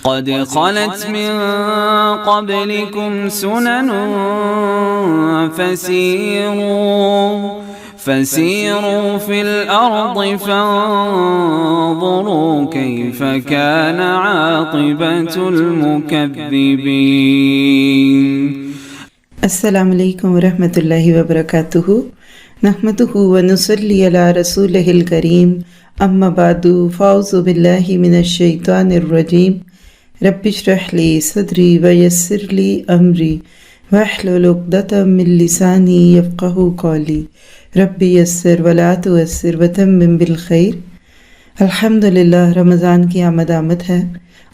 قد خلت من قبلكم سنن فسيروا في الأرض فانظروا كيف كان عاقبة المكذبين. السلام علیکم ورحمۃ اللہ وبرکاتہ. نحمدہ ونصلی علی رسولہ الکریم. اما بعد فاعوذ باللہ من الشیطان الرجیم. رب اشرح لی صدری ویسر لی امری واحلل عقدۃ من لسانی یفقہوا قولی. رب یسر ولا تعسر وتمم بالخیر. الحمدللہ رمضان کی آمد ہے،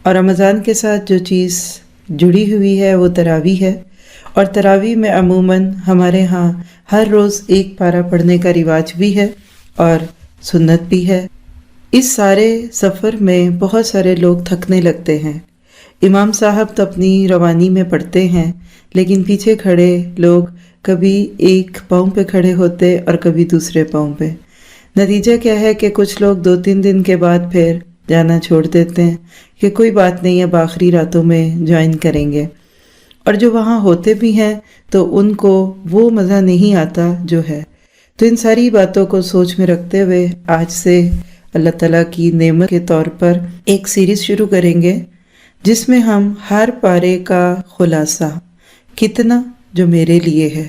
اور رمضان کے ساتھ جو چیز جڑی ہوئی ہے وہ تراویح ہے. اور تراویح میں عموماً ہمارے ہاں ہر روز ایک پارہ پڑھنے کا رواج بھی ہے اور سنت بھی ہے. اس سارے سفر میں بہت سارے لوگ تھکنے لگتے ہیں. امام صاحب تو اپنی روانی میں پڑھتے ہیں، لیکن پیچھے کھڑے لوگ کبھی ایک پاؤں پہ کھڑے ہوتے اور کبھی دوسرے پاؤں پہ. نتیجہ کیا ہے کہ کچھ لوگ 2-3 دن کے بعد پھر جانا چھوڑ دیتے ہیں کہ کوئی بات نہیں، اب آخری راتوں میں جوائن کریں گے. اور جو وہاں ہوتے بھی ہیں تو ان کو وہ مزہ نہیں آتا جو ہے. تو ان ساری باتوں کو سوچ میں رکھتے ہوئے آج سے اللہ تعالیٰ کی نعمت کے طور پر ایک سیریز شروع کریں گے، جس میں ہم ہر پارے کا خلاصہ کتنا جو میرے لیے ہے،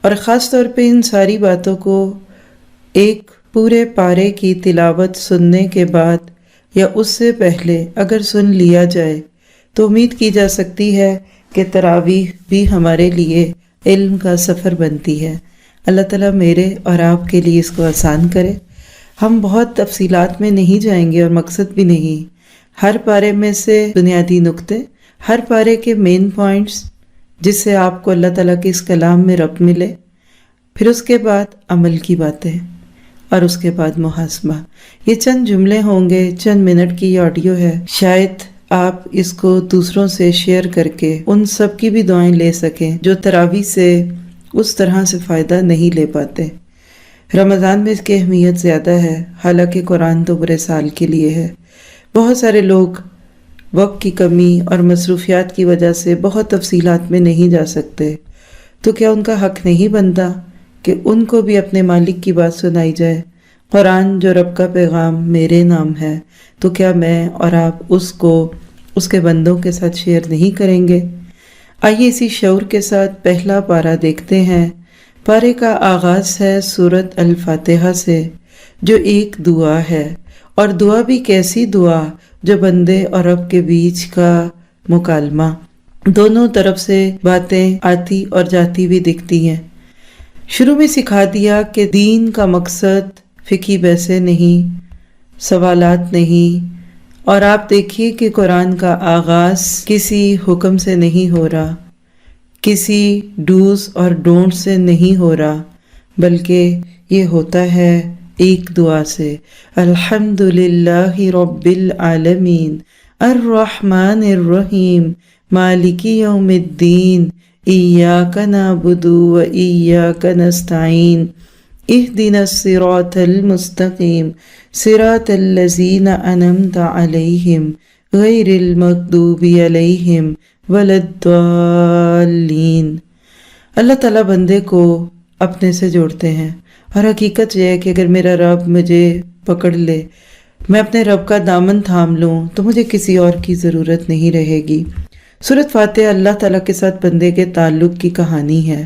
اور خاص طور پہ ان ساری باتوں کو ایک پورے پارے کی تلاوت سننے کے بعد یا اس سے پہلے اگر سن لیا جائے تو امید کی جا سکتی ہے کہ تراویح بھی ہمارے لیے علم کا سفر بنتی ہے. اللہ تعالیٰ میرے اور آپ کے لیے اس کو آسان کرے. ہم بہت تفصیلات میں نہیں جائیں گے اور مقصد بھی نہیں. ہر پارے میں سے بنیادی نقطے، ہر پارے کے مین پوائنٹس، جس سے آپ کو اللہ تعالیٰ کے اس کلام میں رب ملے. پھر اس کے بعد عمل کی باتیں اور اس کے بعد محاسبہ. یہ چند جملے ہوں گے، چند منٹ کی آڈیو ہے. شاید آپ اس کو دوسروں سے شیئر کر کے ان سب کی بھی دعائیں لے سکیں جو تراویح سے اس طرح سے فائدہ نہیں لے پاتے. رمضان میں اس کی اہمیت زیادہ ہے، حالانکہ قرآن تو پورے سال کے لیے ہے. بہت سارے لوگ وقت کی کمی اور مصروفیات کی وجہ سے بہت تفصیلات میں نہیں جا سکتے. تو کیا ان کا حق نہیں بنتا کہ ان کو بھی اپنے مالک کی بات سنائی جائے؟ قرآن جو رب کا پیغام میرے نام ہے، تو کیا میں اور آپ اس کو اس کے بندوں کے ساتھ شیئر نہیں کریں گے؟ آئیے اسی شعور کے ساتھ پہلا پارہ دیکھتے ہیں. پارے کا آغاز ہے سورۃ الفاتحہ سے، جو ایک دعا ہے. اور دعا بھی کیسی دعا جو بندے اور رب کے بیچ کا مکالمہ، دونوں طرف سے باتیں آتی اور جاتی بھی دکھتی ہیں. شروع میں سکھا دیا کہ دین کا مقصد فقہی بحثیں نہیں، سوالات نہیں. اور آپ دیکھیے کہ قرآن کا آغاز کسی حکم سے نہیں ہو رہا، کسی ڈوز اور ڈونٹ سے نہیں ہو رہا، بلکہ یہ ہوتا ہے ایک دعا سے. الحمدللہ رب العالمین الرحمن الرحیم مالک یوم الدین ایاک نعبد و ایاک نستعین اہدنا الصراط المستقیم صراط الذین انعمت علیہم غیر المغضوب علیہم ولا الضالین. اللہ تعالیٰ بندے کو اپنے سے جوڑتے ہیں، اور حقیقت یہ ہے کہ اگر میرا رب مجھے پکڑ لے، میں اپنے رب کا دامن تھام لوں، تو مجھے کسی اور کی ضرورت نہیں رہے گی. سورۃ فاتحہ اللہ تعالیٰ کے ساتھ بندے کے تعلق کی کہانی ہے.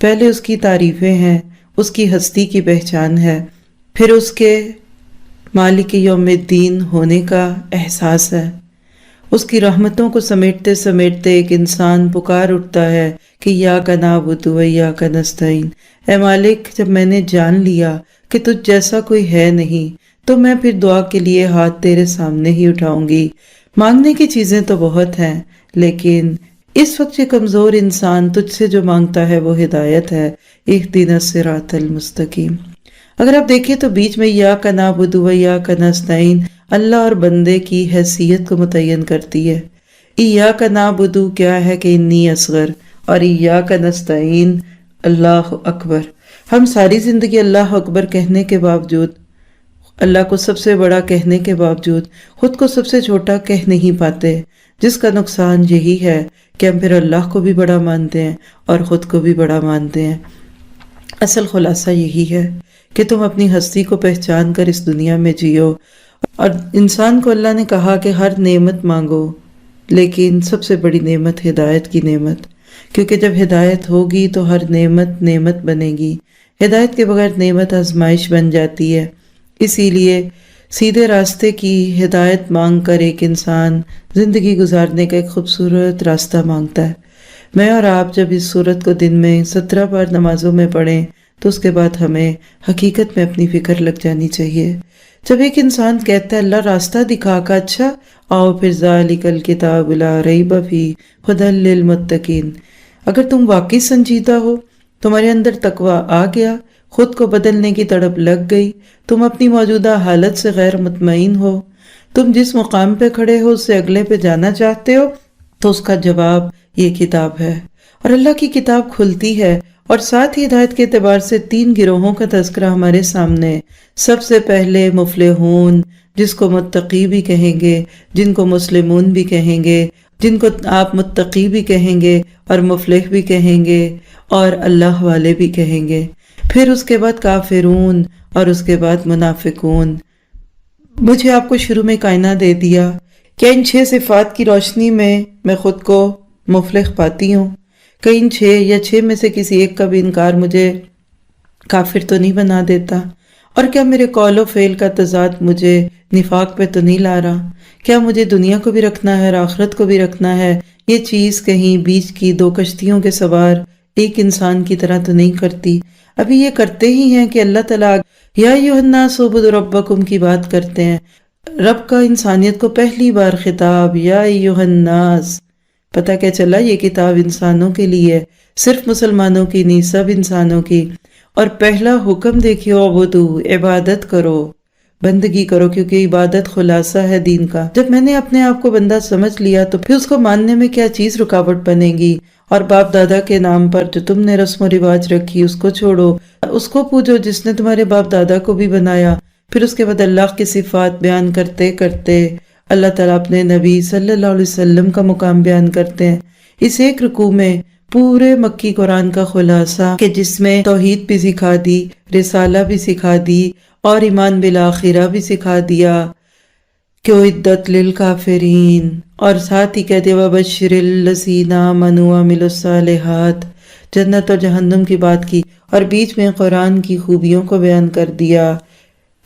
پہلے اس کی تعریفیں ہیں، اس کی ہستی کی پہچان ہے، پھر اس کے مالک یوم الدین ہونے کا احساس ہے. اس کی رحمتوں کو سمیٹتے سمیٹتے ایک انسان پکار اٹھتا ہے کہ ایاک نعبد و ایاک نستعین. اے مالک، جب میں نے جان لیا کہ تجھ جیسا کوئی ہے نہیں، تو میں پھر دعا کے لیے ہاتھ تیرے سامنے ہی اٹھاؤں گی. مانگنے کی چیزیں تو بہت ہیں، لیکن اس وقت یہ کمزور انسان تجھ سے جو مانگتا ہے وہ ہدایت ہے. اہدنا الصراط المستقیم. اگر آپ دیکھیں تو بیچ میں ایاک نعبد و ایاک نستعین اللہ اور بندے کی حیثیت کو متعین کرتی ہے. ایاک نعبد کیا ہے کہ انی اصغر، اور ایاک نستعین اللہ اکبر. ہم ساری زندگی اللہ اکبر کہنے کے باوجود، اللہ کو سب سے بڑا کہنے کے باوجود خود کو سب سے چھوٹا کہہ نہیں پاتے. جس کا نقصان یہی ہے کہ ہم پھر اللہ کو بھی بڑا مانتے ہیں اور خود کو بھی بڑا مانتے ہیں۔ اصل خلاصہ یہی ہے کہ تم اپنی ہستی کو پہچان کر اس دنیا میں جیو، اور انسان کو اللہ نے کہا کہ ہر نعمت مانگو، لیکن سب سے بڑی نعمت ہدایت کی نعمت، کیونکہ جب ہدایت ہوگی تو ہر نعمت نعمت بنے گی، ہدایت کے بغیر نعمت آزمائش بن جاتی ہے۔ اسی لیے سیدھے راستے کی ہدایت مانگ کر ایک انسان زندگی گزارنے کا ایک خوبصورت راستہ مانگتا ہے۔ میں اور آپ جب اس سورت کو دن میں 17 بار نمازوں میں پڑھیں تو اس کے بعد ہمیں حقیقت میں اپنی فکر لگ جانی چاہیے۔ جب ایک انسان کہتا ہے اللہ راستہ دکھا کا، اچھا آؤ پھر ذالک الکتاب لا ریب فیہ ھدی للمتقین، اگر تم واقعی سنجیدہ ہو، تمہارے اندر تقوی آ گیا، خود کو بدلنے کی تڑپ لگ گئی، تم اپنی موجودہ حالت سے غیر مطمئن ہو، تم جس مقام پہ کھڑے ہو اس سے اگلے پہ جانا چاہتے ہو، تو اس کا جواب یہ کتاب ہے۔ اور اللہ کی کتاب کھلتی ہے، اور ساتھ ہی ہدایت کے اعتبار سے 3 گروہوں کا تذکرہ ہمارے سامنے ہے۔ سب سے پہلے مفلحون، جس کو متقی بھی کہیں گے، جن کو مسلمون بھی کہیں گے، جن کو آپ متقی بھی کہیں گے اور مفلح بھی کہیں گے اور اللہ والے بھی کہیں گے۔ پھر اس کے بعد کافرون اور اس کے بعد منافقون۔ مجھے آپ کو شروع میں کائنہ دے دیا کہ ان 6 صفات کی روشنی میں خود کو مفلح پاتی ہوں، کہ ان 6 یا 6 میں سے کسی ایک کا بھی انکار مجھے کافر تو نہیں بنا دیتا، اور کیا میرے قول و فعل کا تضاد مجھے نفاق پہ تو نہیں لا رہا، کیا مجھے دنیا کو بھی رکھنا ہے اور آخرت کو بھی رکھنا ہے، یہ چیز کہیں بیچ کی 2 کشتیوں کے سوار ایک انسان کی طرح تو نہیں کرتی۔ ابھی یہ کرتے ہی ہیں کہ اللہ تعالیٰ یا ایھا الناس اعبدوا ربکم کی بات کرتے ہیں، رب کا انسانیت کو پہلی بار خطاب یا ایھا الناس۔ پتہ کیا چلا یہ کتاب انسانوں کے لیے، صرف مسلمانوں کی نہیں، سب انسانوں کی۔ اور پہلا حکم دیکھیو عبدو، عبادت کرو، بندگی کرو، کیونکہ عبادت خلاصہ ہے دین کا۔ جب میں نے اپنے آپ کو بندہ سمجھ لیا تو پھر اس کو ماننے میں کیا چیز رکاوٹ بنے گی؟ اور باپ دادا کے نام پر جو تم نے رسم و رواج رکھی اس کو چھوڑو، اس کو پوجو جس نے تمہارے باپ دادا کو بھی بنایا۔ پھر اس کے بعد اللہ کی صفات بیان کرتے کرتے اللہ تعالیٰ اپنے نبی صلی اللہ علیہ وسلم کا مقام بیان کرتے ہیں۔ اس ایک رکوع میں پورے مکی قرآن کا خلاصہ، کہ جس میں توحید بھی سکھا دی، رسالہ بھی سکھا دی اور ایمان بالآخرہ بھی سکھا دیا، کہ اعدت للکافرین، اور ساتھ ہی کہہ دیا وبشر الذین آمنوا وعملوا الصالحات، جنت اور جہنم کی بات کی، اور بیچ میں قرآن کی خوبیوں کو بیان کر دیا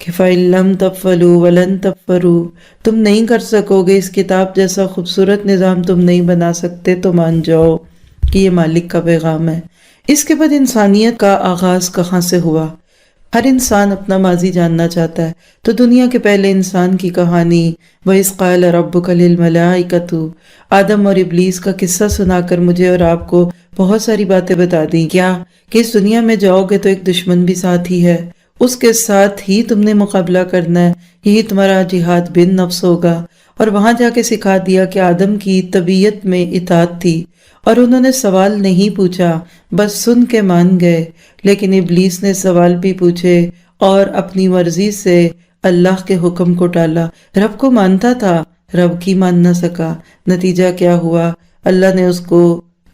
کہ فَإِن لَمْ تَفْعَلُوا وَلَن تَفْعَلُوا، تم نہیں کر سکو گے، اس کتاب جیسا خوبصورت نظام تم نہیں بنا سکتے تو مان جاؤ کہ یہ مالک کا پیغام ہے۔ اس کے بعد انسانیت کا آغاز کہاں سے ہوا؟ ہر انسان اپنا ماضی جاننا چاہتا ہے، تو دنیا کے پہلے انسان کی کہانی وَإِذْ قَالَ رَبُّكَ لِلْمَلَائِكَةِ، آدم اور ابلیس کا قصہ سنا کر مجھے اور آپ کو بہت ساری باتیں بتا دیں۔ کیا کہ اس دنیا میں جاؤ گے تو ایک دشمن بھی ساتھ ہی ہے، اس کے ساتھ ہی تم نے مقابلہ کرنا ہے، یہی تمہارا جہاد بن نفس ہوگا۔ اور وہاں جا کے سکھا دیا کہ آدم کی طبیعت میں اطاعت تھی، اور انہوں نے سوال نہیں پوچھا، بس سن کے مان گئے، لیکن ابلیس نے سوال بھی پوچھے اور اپنی مرضی سے اللہ کے حکم کو ٹالا۔ رب کو مانتا تھا، رب کی مان نہ سکا، نتیجہ کیا ہوا؟ اللہ نے اس کو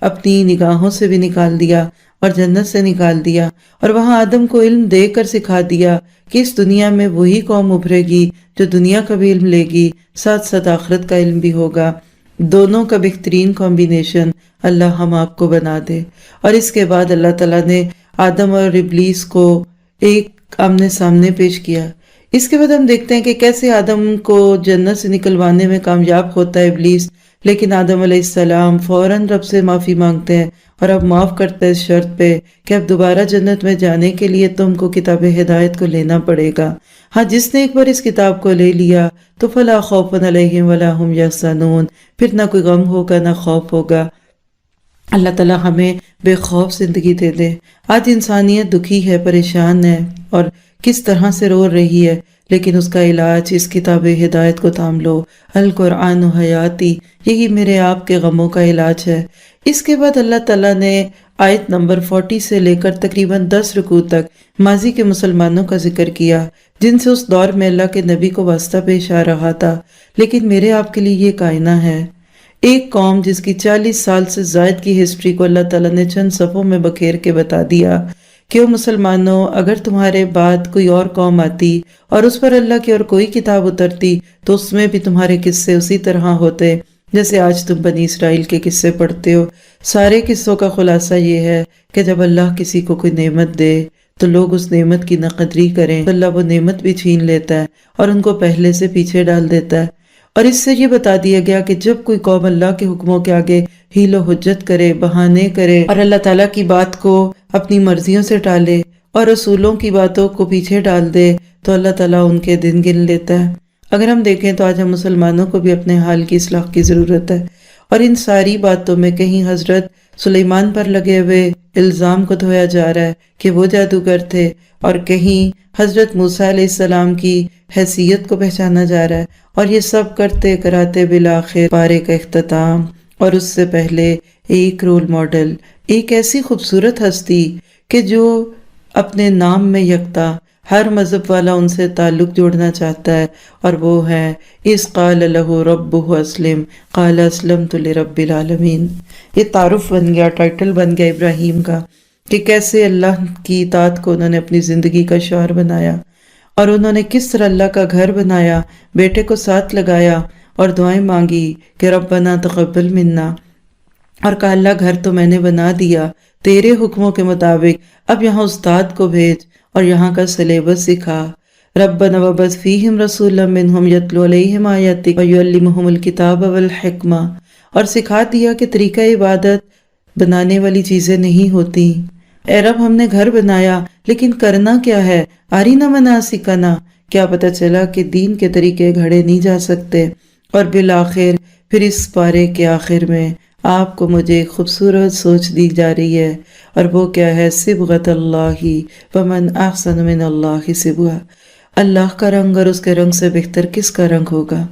اپنی نگاہوں سے بھی نکال دیا اور جنت سے نکال دیا، اور وہاں آدم کو علم دے کر سکھا دیا کہ اس دنیا میں وہی قوم ابھرے گی جو دنیا کا بھی علم لے گی، ساتھ ساتھ آخرت کا علم بھی ہوگا، دونوں کا بہترین کمبینیشن اللہ ہم آپ کو بنا دے۔ اور اس کے بعد اللہ تعالیٰ نے آدم اور ابلیس کو ایک آمنے سامنے پیش کیا۔ اس کے بعد ہم دیکھتے ہیں کہ کیسے آدم کو جنت سے نکلوانے میں کامیاب ہوتا ہے ابلیس، لیکن آدم علیہ السلام فوراً رب سے معافی مانگتے ہیں اور اب معاف کرتا ہے اس شرط پہ کہ اب دوبارہ جنت میں جانے کے لیے تم کو کتاب ہدایت کو لینا پڑے گا۔ ہاں، جس نے ایک بار اس کتاب کو لے لیا تو فلا خوف علیہم ولا ہم یحزنون، پھر نہ کوئی غم ہوگا نہ خوف ہوگا۔ اللہ تعالیٰ ہمیں بے خوف زندگی دے دے۔ آج انسانیت دکھی ہے، پریشان ہے اور کس طرح سے رو رہی ہے، لیکن اس کا علاج اس کتاب ہدایت کو تھام لو۔ القرآن حیاتی، یہی میرے آپ کے غموں کا علاج ہے۔ اس کے بعد اللہ تعالیٰ نے آیت نمبر 40 سے لے کر تقریباً 10 رکوع تک ماضی کے مسلمانوں کا ذکر کیا، جن سے اس دور میں اللہ کے نبی کو واسطہ پیش آ رہا تھا، لیکن میرے آپ کے لیے یہ کائنہ ہے۔ ایک قوم جس کی 40 سال سے زائد کی ہسٹری کو اللہ تعالیٰ نے چند صفوں میں بکھیر کے بتا دیا کہ وہ مسلمانوں، اگر تمہارے بعد کوئی اور قوم آتی اور اس پر اللہ کی اور کوئی کتاب اترتی تو اس میں بھی تمہارے قصے اسی طرح ہوتے جیسے آج تم بنی اسرائیل کے قصے پڑھتے ہو۔ سارے قصوں کا خلاصہ یہ ہے کہ جب اللہ کسی کو کوئی نعمت دے تو لوگ اس نعمت کی ناقدری کریں تو اللہ وہ نعمت بھی چھین لیتا ہے اور ان کو پہلے سے پیچھے ڈال دیتا ہے۔ اور اس سے یہ بتا دیا گیا کہ جب کوئی قوم اللہ کے حکموں کے آگے حیل و حجت کرے، بہانے کرے اور اللہ تعالیٰ کی بات کو اپنی مرضیوں سے ٹالے اور رسولوں کی باتوں کو پیچھے ڈال دے تو اللہ تعالیٰ ان کے دن گن لیتا ہے۔ اگر ہم دیکھیں تو آج ہم مسلمانوں کو بھی اپنے حال کی اصلاح کی ضرورت ہے، اور ان ساری باتوں میں کہیں حضرت سلیمان پر لگے ہوئے الزام کو دھویا جا رہا ہے کہ وہ جادوگر تھے، اور کہیں حضرت موسیٰ علیہ السلام کی حیثیت کو پہچانا جا رہا ہے، اور یہ سب کرتے کراتے بالآخر پارے کا اختتام اور اس سے پہلے ایک رول ماڈل، ایک ایسی خوبصورت ہستی کہ جو اپنے نام میں یکتا، ہر مذہب والا ان سے تعلق جوڑنا چاہتا ہے، اور وہ ہے اِذ قَالَ لَهُ رَبُّهُ أَسْلِمْ قَالَ أَسْلَمْتُ لِرَبِّ الْعَالَمِينَ۔ یہ تعارف بن گیا، ٹائٹل بن گیا ابراہیم کا کہ کیسے اللہ کی اطاعت کو انہوں نے اپنی زندگی کا شعار بنایا، اور انہوں نے کس طرح اللہ کا گھر بنایا، بیٹے کو ساتھ لگایا اور دعائیں مانگی کہ ربنا تقبل منا، اور کہا اللہ گھر تو میں نے بنا دیا تیرے حکموں کے مطابق، اب یہاں استاد کو بھیج اور یہاں کا سلیبس سکھا۔ ربنا وبعث فیہم رسولا منہم یتلو علیہم آیاتک ویعلمہم الکتاب والحکمہ، اور سکھا دیا کہ طریقہ عبادت بنانے والی چیزیں نہیں ہوتی۔ اے رب ہم نے گھر بنایا لیکن کرنا کیا ہے، آرینا مناسکنا، کیا پتہ چلا کہ دین کے طریقے گھڑے نہیں جا سکتے۔ اور بالآخر پھر اس پارے کے آخر میں آپ کو مجھے ایک خوبصورت سوچ دی جا رہی ہے، اور وہ کیا ہے، صبغۃ اللہ ومن احسن من اللہ صبغہ، اللہ کا رنگ اور اس کے رنگ سے بہتر کس کا رنگ ہوگا؟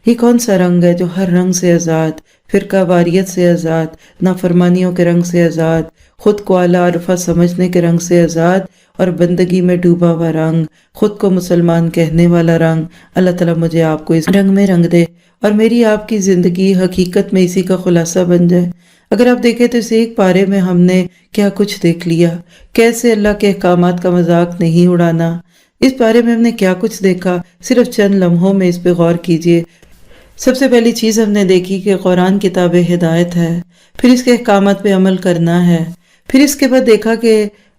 یہ کون سا رنگ ہے جو ہر رنگ سے آزاد، فرقہ واریت سے آزاد، نافرمانیوں کے رنگ سے آزاد، خود کو اعلیٰ عرفہ سمجھنے کے رنگ سے آزاد، اور بندگی میں ڈوبا ہوا رنگ، خود کو مسلمان کہنے والا رنگ۔ اللہ تعالیٰ مجھے آپ کو اس رنگ میں رنگ دے، اور میری آپ کی زندگی حقیقت میں اسی کا خلاصہ بن جائے۔ اگر آپ دیکھیں تو اس ایک پارے میں ہم نے کیا کچھ دیکھ لیا، کیسے اللہ کے احکامات کا مذاق نہیں اڑانا۔ اس پارے میں ہم نے کیا کچھ دیکھا، صرف چند لمحوں میں اس پہ غور کیجئے۔ سب سے پہلی چیز ہم نے دیکھی کہ قرآن کتاب ہدایت ہے، پھر اس کے احکامات پہ عمل کرنا ہے، پھر اس کے بعد دیکھا کہ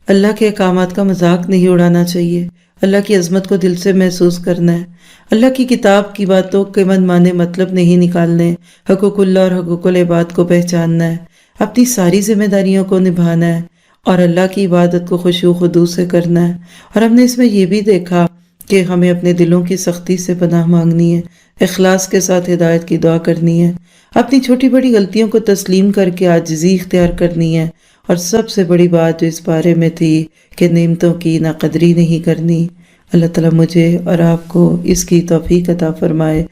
اللہ کے احکامات کا مذاق نہیں اڑانا چاہیے، اللہ کی عظمت کو دل سے محسوس کرنا ہے، اللہ کی کتاب کی باتوں کے من مانے مطلب نہیں نکالنے، حقوق اللہ اور حقوق العباد کو پہچاننا ہے، اپنی ساری ذمہ داریوں کو نبھانا ہے، اور اللہ کی عبادت کو خشوع و خضوع سے کرنا ہے۔ اور ہم نے اس میں یہ بھی دیکھا کہ ہمیں اپنے دلوں کی سختی سے پناہ مانگنی ہے، اخلاص کے ساتھ ہدایت کی دعا کرنی ہے، اپنی چھوٹی بڑی غلطیوں کو تسلیم کر کے عاجزی اختیار کرنی ہے، اور سب سے بڑی بات جو اس بارے میں تھی کہ نعمتوں کی ناقدری نہیں کرنی۔ اللہ تعالیٰ مجھے اور آپ کو اس کی توفیق عطا فرمائے۔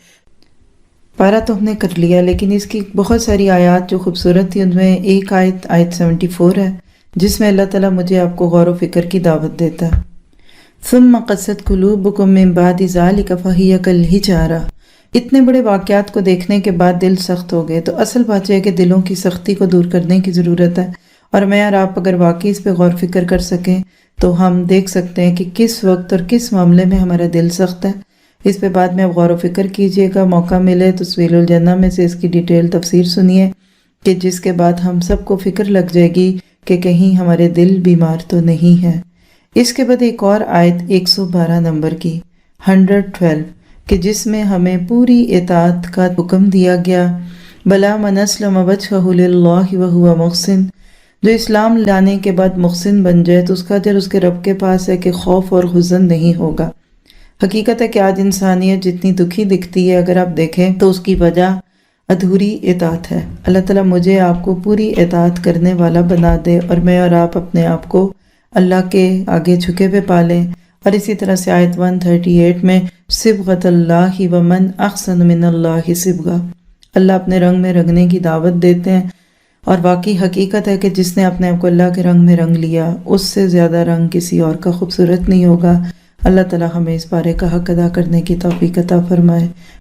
پارہ تو ہم نے کر لیا، لیکن اس کی بہت ساری آیات جو خوبصورت تھی، ان میں ایک آیت 74 ہے جس میں اللہ تعالیٰ مجھے آپ کو غور و فکر کی دعوت دیتا ہے۔ ثم قست قلوبکم من بعد ذلک فہی کالحجارہ، اتنے بڑے واقعات کو دیکھنے کے بعد دل سخت ہو گئے، تو اصل بات یہ ہے کہ دلوں کی سختی کو دور کرنے کی ضرورت ہے، اور میں اور آپ اگر واقعی اس پہ غور فکر کر سکیں تو ہم دیکھ سکتے ہیں کہ کس وقت اور کس معاملے میں ہمارا دل سخت ہے۔ اس پہ بعد میں آپ غور و فکر کیجئے گا، موقع ملے تو سبیل الجنہ میں سے اس کی ڈیٹیل تفسیر سنیے، کہ جس کے بعد ہم سب کو فکر لگ جائے گی کہ کہیں ہمارے دل بیمار تو نہیں ہے۔ اس کے بعد ایک اور آیت 112 نمبر کی 112 کہ جس میں ہمیں پوری اطاعت کا حکم دیا گیا، بلا من اسلم وجہہ للہ وہو محسن، جو اسلام لانے کے بعد محسن بن جائے تو اس کا اجر اس کے رب کے پاس ہے کہ خوف اور حزن نہیں ہوگا۔ حقیقت ہے کہ آج انسانیت جتنی دکھی دکھتی ہے، اگر آپ دیکھیں تو اس کی وجہ ادھوری اطاعت ہے۔ اللہ تعالیٰ مجھے آپ کو پوری اطاعت کرنے والا بنا دے، اور میں اور آپ اپنے آپ کو اللہ کے آگے جھکے ہوئے پالیں۔ اور اسی طرح سے آیت 138 میں صبغۃ اللہ ومن احسن من اللہ صبغہ، اللہ اپنے رنگ میں رنگنے کی دعوت دیتے ہیں، اور واقعی حقیقت ہے کہ جس نے اپنے آپ کو اللہ کے رنگ میں رنگ لیا، اس سے زیادہ رنگ کسی اور کا خوبصورت نہیں ہوگا۔ اللہ تعالیٰ ہمیں اس بارے کا حق ادا کرنے کی توفیق عطا فرمائے۔